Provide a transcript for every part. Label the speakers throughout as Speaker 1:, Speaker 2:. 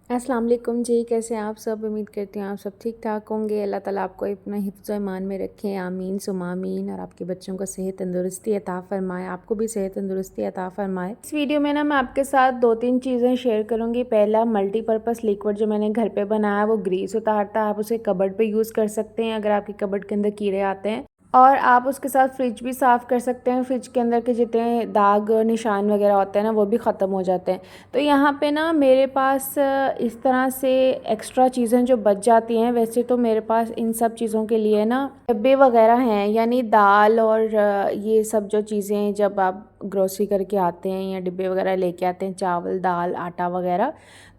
Speaker 1: अस्सलाम वालेकुम जी, कैसे हैं आप सब। उम्मीद करती हूँ आप सब ठीक ठाक होंगे। अल्लाह ताला आपको अपना हिफ्ज़ व ईमान में रखे, आमीन सुमा आमीन। और आपके बच्चों को सेहत तंदुरुस्ती अता फ़रमाए, आपको भी सेहत तंदुरुस्ती अता फ़रमाए। इस वीडियो में ना मैं आपके साथ 2-3 चीज़ें शेयर करूँगी। पहला, मल्टीपर्पज़ लिक्विड जो मैंने घर पर बनाया वो ग्रीस उतारता है, आप उसे कबर्ड पर यूज़ कर सकते हैं अगर आपकी कबर्ड के अंदर कीड़े आते हैं। और आप उसके साथ फ्रिज भी साफ़ कर सकते हैं। फ्रिज के अंदर के जितने दाग निशान वगैरह होते हैं ना वो भी ख़त्म हो जाते हैं। तो यहाँ पे ना मेरे पास इस तरह से एक्स्ट्रा चीज़ें जो बच जाती हैं। वैसे तो मेरे पास इन सब चीज़ों के लिए ना डब्बे वगैरह हैं, यानी दाल और ये सब जो चीज़ें जब आप ग्रोसरी करके आते हैं या डिब्बे वगैरह लेके आते हैं, चावल दाल आटा वगैरह,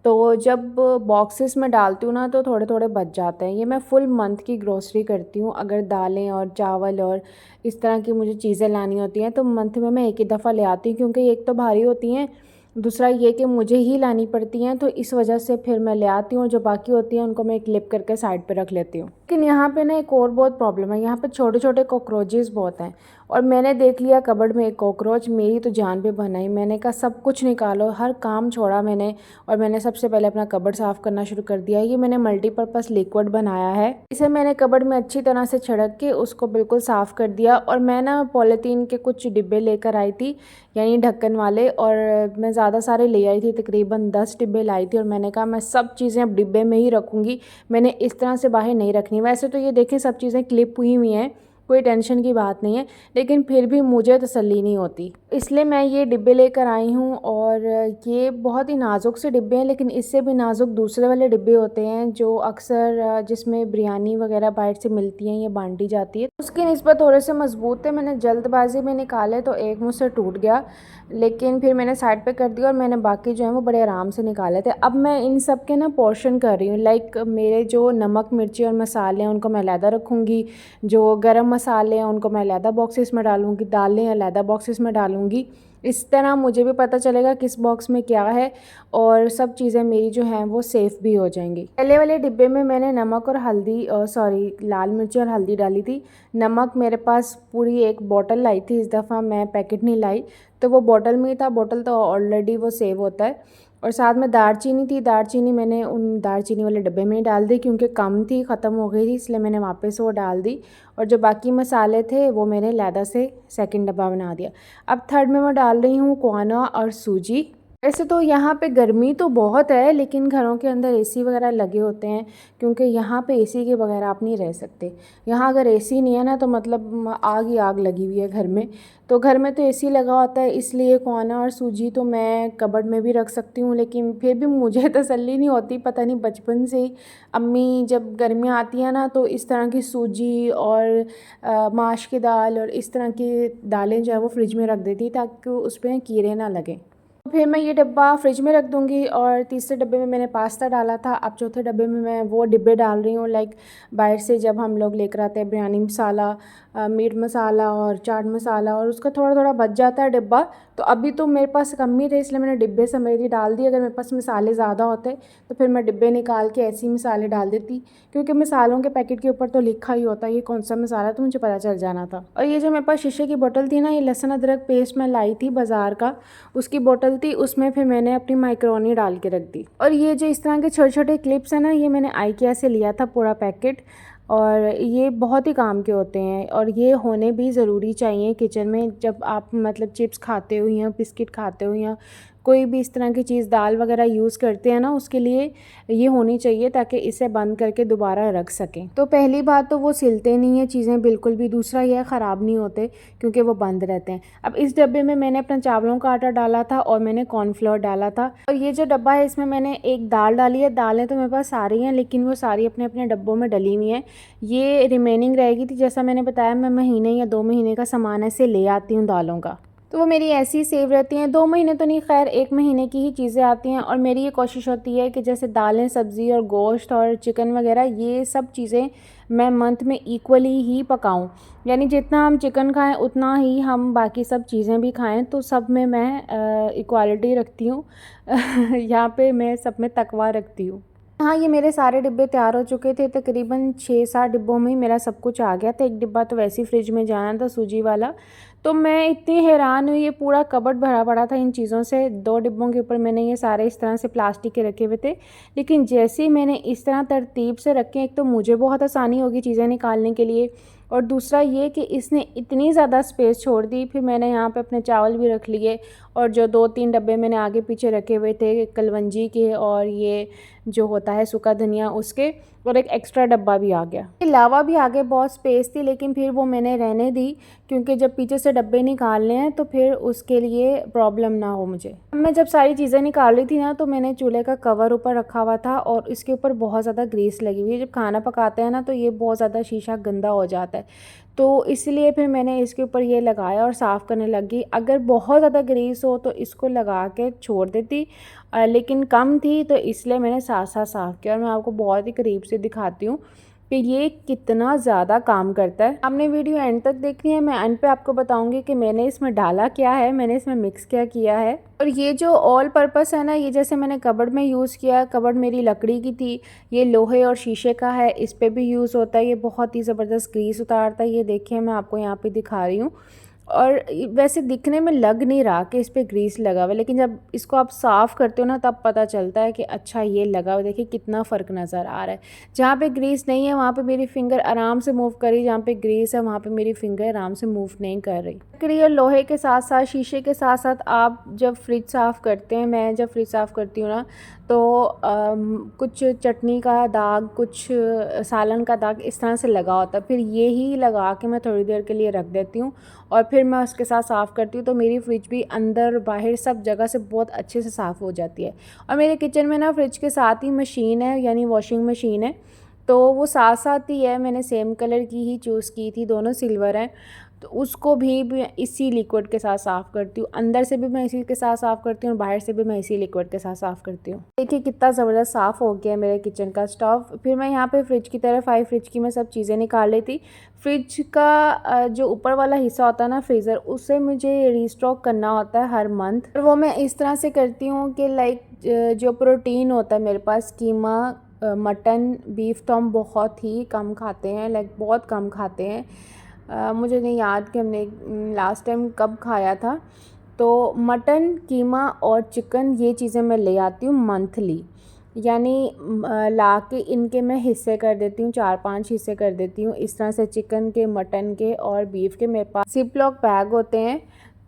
Speaker 1: तो जब बॉक्सेस में डालती हूँ ना तो थोड़े थोड़े बच जाते हैं। ये मैं फुल मंथ की ग्रोसरी करती हूँ। अगर दालें और चावल और इस तरह की मुझे चीज़ें लानी होती हैं तो मंथ में मैं एक ही दफ़ा ले आती हूँ, क्योंकि एक तो भारी होती हैं, दूसरा ये कि मुझे ही लानी पड़ती हैं, तो इस वजह से फिर मैं ले आती हूँ। जो बाकी होती हैं उनको मैं क्लिप करके साइड पे रख लेती हूँ। लेकिन यहाँ पे ना एक और बहुत प्रॉब्लम है, यहाँ पे छोटे छोटे कॉकरोचेस बहुत हैं। और मैंने देख लिया कबर्ड में एक कॉकरोच, मेरी तो जान पे बनाई। मैंने कहा सब कुछ निकालो, हर काम छोड़ा मैंने, और मैंने सबसे पहले अपना कबर्ड साफ़ करना शुरू कर दिया। ये मैंने मल्टीपर्पज़ लिक्विड बनाया है, इसे मैंने कबर्ड में अच्छी तरह से छिड़क के उसको बिल्कुल साफ़ कर दिया। और मैं ना पॉलीथीन के कुछ डिब्बे लेकर आई थी, यानी ढक्कन वाले, और मैं ज़्यादा सारे ले आई थी, तकरीबन 10 डिब्बे लाई थी। और मैंने कहा मैं सब चीज़ें अब डिब्बे में ही रखूँगी, मैंने इस तरह से बाहर नहीं रखनी। वैसे तो ये देखें सब चीज़ें क्लिप हुई हुई हैं, कोई टेंशन की बात नहीं है, लेकिन फिर भी मुझे तसल्ली नहीं होती, इसलिए मैं ये डिब्बे लेकर आई हूँ। और ये बहुत ही नाजुक से डिब्बे हैं, लेकिन इससे भी नाजुक दूसरे वाले डिब्बे होते हैं जो अक्सर जिसमें बिरयानी वगैरह बाहर से मिलती हैं या बांटी जाती है, उसकी निस्बत थोड़े से मजबूत थे। मैंने जल्दबाजी में निकाले तो एक मुझसे टूट गया, लेकिन फिर मैंने साइड पे कर दिया और मैंने बाकी जो है वो बड़े आराम से निकाले थे। अब मैं इन सब के ना पोर्शन कर रही हूँ, लाइक मेरे जो नमक मिर्ची और मसाले हैं उनको मैं अलहदा रखूँगी, जो गरम मसाले हैं उनको मैं अलहदा बॉक्सेस में डालूँगी, दालें अलहदा बॉक्सेस में डालूँगी। इस तरह मुझे भी पता चलेगा किस बॉक्स में क्या है, और सब चीज़ें मेरी जो हैं वो सेफ़ भी हो जाएंगी। पहले वाले डिब्बे में मैंने नमक और हल्दी लाल मिर्ची और हल्दी डाली थी। नमक मेरे पास पूरी एक बॉटल लाई थी, इस दफ़ा मैं पैकेट नहीं लाई, तो वो बॉटल में ही था। बॉटल तो ऑलरेडी वो सेव होता है। और साथ में दालचीनी थी, दालचीनी मैंने उन दालचीनी वाले डब्बे में ही डाल दी, क्योंकि कम थी, ख़त्म हो गई थी, इसलिए मैंने वापस वो डाल दी। और जो बाकी मसाले थे वो मैंने अलहदा से सेकंड डब्बा बना दिया। अब थर्ड में मैं डाल रही हूँ क्वाना और सूजी। वैसे तो यहाँ पे गर्मी तो बहुत है, लेकिन घरों के अंदर एसी वगैरह लगे होते हैं, क्योंकि यहाँ पे एसी के बगैर आप नहीं रह सकते। यहाँ अगर एसी नहीं है ना तो मतलब आग ही आग लगी हुई है घर में। तो घर में तो एसी लगा होता है, इसलिए कोना और सूजी तो मैं कबर्ड में भी रख सकती हूँ, लेकिन फिर भी मुझे तसल्ली नहीं होती। पता नहीं बचपन से ही अम्मी जब गर्मियाँ आती हैं ना तो इस तरह की सूजी और माश की दाल और इस तरह की दालें जो है वो फ्रिज में रख देती ताकि उस पर कीड़े ना लगें। फिर मैं ये डब्बा फ्रिज में रख दूँगी। और तीसरे डब्बे में मैंने पास्ता डाला था, अब चौथे डब्बे में मैं वो डिब्बे डाल रही हूँ, लाइक बाहर से जब हम लोग लेकर आते हैं बिरयानी मसाला, मीट मसाला और चाट मसाला, और उसका थोड़ा थोड़ा बच जाता है डिब्बा। तो अभी तो मेरे पास कम ही थे, इसलिए मैंने डिब्बे समेत ही डाल दिए। अगर मेरे पास मसाले ज़्यादा होते तो फिर मैं डिब्बे निकाल के ऐसे ही मसाले डाल देती, क्योंकि मसालों के पैकेट के ऊपर तो लिखा ही होता है ये कौन सा मसाला, तो मुझे पता चल जाना था। और ये जो मेरे पास शीशे की बोतल थी ना, ये लहसुन अदरक पेस्ट मैं लाई थी बाज़ार का, उसकी बोतल थी, उसमें फिर मैंने अपनी माइक्रोनी डाल के रख दी। और ये जो इस तरह के छोटे छोटे क्लिप्स हैं ना, ये मैंने IKEA से लिया था पूरा पैकेट, और ये बहुत ही काम के होते हैं, और ये होने भी ज़रूरी चाहिए किचन में। जब आप मतलब चिप्स खाते हो या बिस्किट खाते हो या कोई भी इस तरह की चीज़ दाल वगैरह यूज़ करते हैं ना, उसके लिए ये होनी चाहिए ताकि इसे बंद करके दोबारा रख सकें। तो पहली बात तो वो सिलते नहीं है चीज़ें बिल्कुल भी, दूसरा यह ख़राब नहीं होते क्योंकि वो बंद रहते हैं। अब इस डब्बे में मैंने अपना चावलों का आटा डाला था और मैंने कॉर्नफ्लोर डाला था। और ये जो डब्बा है इसमें मैंने एक दाल डाली है। दालें तो मेरे पास सारी हैं, लेकिन वो सारी अपने अपने डब्बों में डली हुई हैं। ये रिमेनिंग रहेगी थी, जैसा मैंने बताया मैं महीने या 2 महीने का सामान ऐसे ले आती हूँ दालों का। तो वो मेरी ऐसी ही सेव रहती हैं। 2 महीने तो नहीं, ख़ैर 1 महीने की ही चीज़ें आती हैं। और मेरी ये कोशिश होती है कि जैसे दालें, सब्ज़ी और गोश्त और चिकन वग़ैरह ये सब चीज़ें मैं मंथ में इक्वली ही पकाऊँ। यानी जितना हम चिकन खाएँ उतना ही हम बाकी सब चीज़ें भी खाएँ, तो सब में मैं इक्वालिटी रखती हूँ। यहाँ पे मैं सब में तकवा रखती हूँ। हाँ, ये मेरे सारे डिब्बे तैयार हो चुके थे, तकरीबन 6-7 डिब्बों में ही मेरा सब कुछ आ गया था। 1 डिब्बा तो वैसे ही फ्रिज में जाना था, सूजी वाला। तो मैं इतनी हैरान हुई, ये पूरा कबर्ड भरा पड़ा था इन चीज़ों से। 2 डिब्बों के ऊपर मैंने ये सारे इस तरह से प्लास्टिक के रखे हुए थे। लेकिन जैसे ही मैंने इस तरह तरतीब से रखे, एक तो मुझे बहुत आसानी होगी चीज़ें निकालने के लिए, और दूसरा ये कि इसने इतनी ज़्यादा स्पेस छोड़ दी। फिर मैंने यहाँ पे अपने चावल भी रख लिए, और जो 2-3 डब्बे मैंने आगे पीछे रखे हुए थे कलवंजी के और ये जो होता है सूखा धनिया उसके, और एक एक्स्ट्रा डब्बा भी आ गया। अलावा भी आगे बहुत स्पेस थी, लेकिन फिर वो मैंने रहने दी, क्योंकि जब पीछे से डब्बे निकालने हैं तो फिर उसके लिए प्रॉब्लम ना हो मुझे। मैं जब सारी चीज़ें निकाल रही थी ना, तो मैंने चूल्हे का कवर ऊपर रखा हुआ था और इसके ऊपर बहुत ज़्यादा ग्रीस लगी हुई है। जब खाना पकाते हैं ना तो ये बहुत ज़्यादा शीशा गंदा हो जाता है, तो इसलिए फिर मैंने इसके ऊपर ये लगाया और साफ़ करने लगी। अगर बहुत ज़्यादा ग्रीस हो तो इसको लगा के छोड़ देती, लेकिन कम थी तो इसलिए मैंने साथ साथ साफ़ किया। और मैं आपको बहुत ही करीब से दिखाती हूँ कि ये कितना ज़्यादा काम करता है। आपने वीडियो एंड तक देखनी है। मैं एंड पे आपको बताऊंगी कि मैंने इसमें डाला क्या है, मैंने इसमें मिक्स क्या किया है। और ये जो ऑल पर्पस है ना, ये जैसे मैंने कबर्ड में यूज़ किया, कबर्ड मेरी लकड़ी की थी, ये लोहे और शीशे का है, इस पर भी यूज़ होता है। ये बहुत ही ज़बरदस्त ग्रीस उतारता है। ये देखिए मैं आपको यहाँ पे दिखा रही हूँ, और वैसे दिखने में लग नहीं रहा कि इस पे ग्रीस लगा हुआ है, लेकिन जब इसको आप साफ़ करते हो ना तब पता चलता है कि अच्छा ये लगा हुआ है। देखिए कितना फ़र्क नज़र आ रहा है। जहाँ पे ग्रीस नहीं है वहाँ पे मेरी फिंगर आराम से मूव कर रही, जहाँ पे ग्रीस है वहाँ पे मेरी फिंगर आराम से मूव नहीं कर रही। लकड़ी और लोहे के साथ साथ, शीशे के साथ साथ आप जब फ्रिज साफ़ करते हैं, मैं जब फ्रिज साफ़ करती हूँ ना, तो कुछ चटनी का दाग, कुछ सालन का दाग इस तरह से लगा होता है। फिर ये ही लगा के मैं थोड़ी देर के लिए रख देती हूँ, और फिर मैं उसके साथ साफ़ करती हूँ, तो मेरी फ्रिज भी अंदर बाहर सब जगह से बहुत अच्छे से साफ़ हो जाती है। और मेरे किचन में ना फ्रिज के साथ ही मशीन है, यानी वॉशिंग मशीन है, तो वो साथ साथ ही है। मैंने सेम कलर की ही चूज़ की थी, दोनों सिल्वर हैं, तो उसको भी इसी लिक्विड के साथ साफ़ करती हूँ। अंदर से भी मैं इसी के साथ साफ़ करती हूँ और बाहर से भी मैं इसी लिक्विड के साथ साफ़ करती हूँ। देखिए कितना ज़बरदस्त साफ़ हो गया है मेरे किचन का स्टव। फिर मैं यहाँ पे फ्रिज की तरफ आई, फ्रिज की मैं सब चीज़ें निकाल ली थी। फ्रिज का जो ऊपर वाला हिस्सा होता है ना फ्रीज़र, उसे मुझे रीस्टॉक करना होता है हर मंथ, और वो मैं इस तरह से करती हूँ कि लाइक जो प्रोटीन होता है मेरे पास, कीमा, मटन, बीफ तो हम बहुत ही कम खाते हैं, लाइक बहुत कम खाते हैं। मुझे नहीं याद कि हमने लास्ट टाइम कब खाया था। तो मटन, कीमा और चिकन ये चीज़ें मैं ले आती हूँ मंथली, यानी ला के इनके मैं हिस्से कर देती हूँ, 4-5 हिस्से कर देती हूँ इस तरह से। चिकन के, मटन के और बीफ के मेरे पास जिप लॉक बैग होते हैं।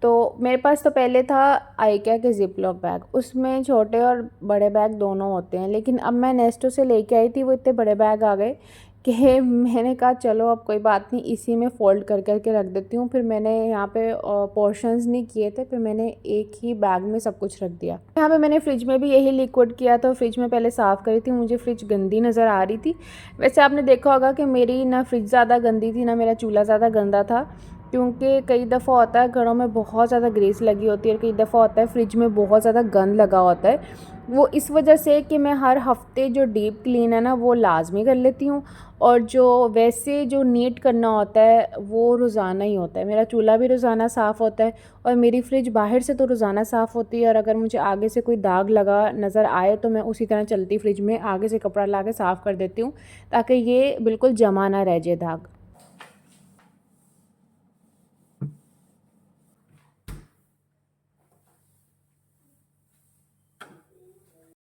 Speaker 1: तो मेरे पास तो पहले था आइकिया के जिप लॉक बैग, उसमें छोटे और बड़े बैग दोनों होते हैं, लेकिन अब मैं नेस्टो से लेके आई थी, वो इतने बड़े बैग आ गए कि मैंने कहा चलो अब कोई बात नहीं, इसी में फ़ोल्ड कर कर के रख देती हूँ। फिर मैंने यहाँ पे पोर्शंस नहीं किए थे, फिर मैंने एक ही बैग में सब कुछ रख दिया। यहाँ पे मैंने फ्रिज में भी यही लिक्विड किया था। फ्रिज में पहले साफ़ करी थी, मुझे फ्रिज गंदी नज़र आ रही थी। वैसे आपने देखा होगा कि मेरी ना फ्रिज ज़्यादा गंदी थी, ना मेरा चूल्हा ज़्यादा गंदा था, क्योंकि कई दफ़ा होता है घरों में बहुत ज़्यादा ग्रीस लगी होती है, और कई दफ़ा होता है फ्रिज में बहुत ज़्यादा गंद लगा होता है। वो इस वजह से कि मैं हर हफ़्ते जो डीप क्लीन है ना वो लाजमी कर लेती हूँ, और जो वैसे जो नीट करना होता है वो रोज़ाना ही होता है। मेरा चूल्हा भी रोज़ाना साफ़ होता है, और मेरी फ्रिज बाहर से तो रोज़ाना साफ़ होती है। और अगर मुझे आगे से कोई दाग लगा नज़र आए तो मैं उसी तरह चलती फ्रिज में आगे से कपड़ा ला के साफ़ कर देती हूँ, ताकि ये बिल्कुल जमा ना रह जाए दाग।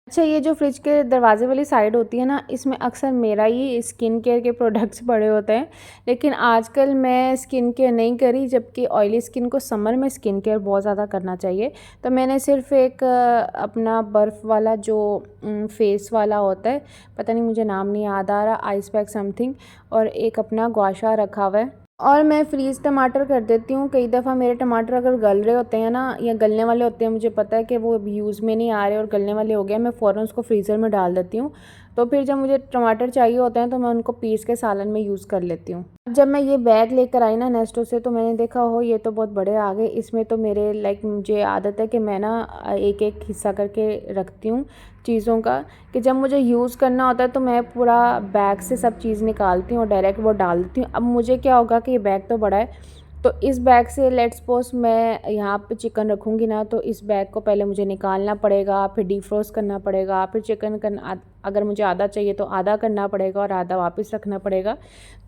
Speaker 1: अच्छा, ये जो फ्रिज के दरवाज़े वाली साइड होती है ना, इसमें अक्सर मेरा ही स्किन केयर के प्रोडक्ट्स पड़े होते हैं, लेकिन आजकल मैं स्किन केयर नहीं करी, जबकि ऑयली स्किन को समर में स्किन केयर बहुत ज़्यादा करना चाहिए। तो मैंने सिर्फ एक अपना बर्फ़ वाला जो फेस वाला होता है, पता नहीं मुझे नाम नहीं याद आ रहा, आइस पैक समथिंग, और एक अपना गुआशा रखा हुआ है। और मैं फ्रीज़ टमाटर कर देती हूँ। कई दफ़ा मेरे टमाटर अगर गल रहे होते हैं ना, या गलने वाले होते हैं, मुझे पता है कि वो अभी यूज़ में नहीं आ रहे और गलने वाले हो गए, मैं फ़ौरन उसको फ्रीज़र में डाल देती हूँ। तो फिर जब मुझे टमाटर चाहिए होते हैं तो मैं उनको पीस के सालन में यूज़ कर लेती हूँ। जब मैं ये बैग लेकर आई ना नेस्टो से, तो मैंने देखा हो ये तो बहुत बड़े आ गए। इसमें तो मेरे मुझे आदत है कि मैं ना एक एक हिस्सा करके रखती हूँ चीज़ों का, कि जब मुझे यूज़ करना होता है तो मैं पूरा बैग से सब चीज़ निकालती हूँ और डायरेक्ट वो डाल देती हूँ। अब मुझे क्या होगा कि ये बैग तो बड़ा है, तो इस बैग से लेट्स सपोज मैं यहाँ पे चिकन रखूँगी ना, तो इस बैग को पहले मुझे निकालना पड़ेगा, फिर डिफ्रोस्ट करना पड़ेगा, फिर चिकन करना, अगर मुझे आधा चाहिए तो आधा करना पड़ेगा और आधा वापस रखना पड़ेगा।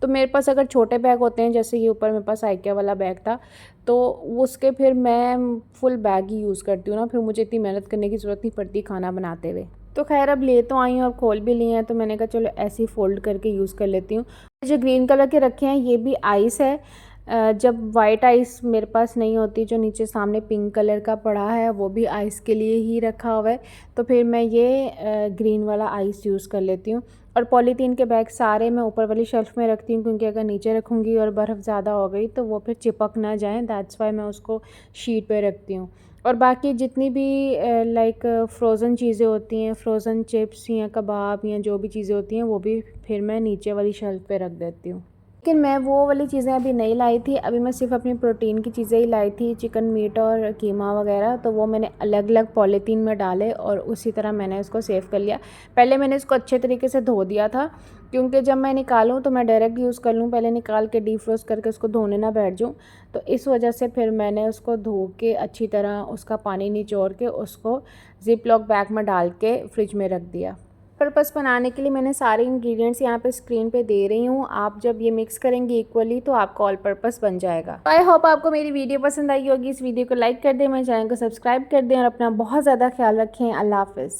Speaker 1: तो मेरे पास अगर छोटे बैग होते हैं, जैसे ये ऊपर मेरे पास आइकिया वाला बैग था, तो उसके फिर मैं फुल बैग ही यूज़ करती हूँ ना, फिर मुझे इतनी मेहनत करने की ज़रूरत नहीं पड़ती खाना बनाते हुए। तो खैर अब ले तो आई हूँ और खोल भी लिए हैं, तो मैंने कहा चलो ऐसे ही फ़ोल्ड करके यूज़ कर लेती हूँ। जो ग्रीन कलर के रखे हैं ये भी आइस है। जब वाइट आइस मेरे पास नहीं होती, जो नीचे सामने पिंक कलर का पड़ा है वो भी आइस के लिए ही रखा हुआ है, तो फिर मैं ये ग्रीन वाला आइस यूज़ कर लेती हूँ। और पॉलीथीन के बैग सारे मैं ऊपर वाली शेल्फ़ में रखती हूँ, क्योंकि अगर नीचे रखूँगी और बर्फ़ ज़्यादा हो गई तो वो फिर चिपक ना जाए, दैट्स वाई मैं उसको शीट पे रखती हूँ। और बाकी जितनी भी फ्रोज़न चीज़ें होती हैं, फ्रोज़न चिप्स या कबाब या जो भी चीज़ें होती हैं, वो भी फिर मैं नीचे वाली शेल्फ़ पे रख देती हूँ। लेकिन मैं वो वाली चीज़ें अभी नहीं लाई थी, अभी मैं सिर्फ अपनी प्रोटीन की चीज़ें ही लाई थी, चिकन मीट और कीमा वगैरह, तो वो मैंने अलग अलग पॉलीथीन में डाले और उसी तरह मैंने उसको सेव कर लिया। पहले मैंने इसको अच्छे तरीके से धो दिया था, क्योंकि जब मैं निकालूँ तो मैं डायरेक्ट यूज़ कर लूँ, पहले निकाल के डीफ्रोस्ट करके उसको धोने ना बैठ जाऊँ, तो इस वजह से फिर मैंने उसको धो के अच्छी तरह उसका पानी निचोड़ के उसको ज़िप लॉक बैग में डाल के फ्रिज में रख दिया। पर्पस बनाने के लिए मैंने सारे इंग्रेडिएंट्स यहाँ पे स्क्रीन पे दे रही हूँ, आप जब ये मिक्स करेंगे इक्वली तो आपका ऑल पर्पस बन जाएगा। आई होप आपको मेरी वीडियो पसंद आई होगी। इस वीडियो को लाइक कर दें, मेरे चैनल को सब्सक्राइब कर दें और अपना बहुत ज़्यादा ख्याल रखें। अल्लाह हाफ़िज़।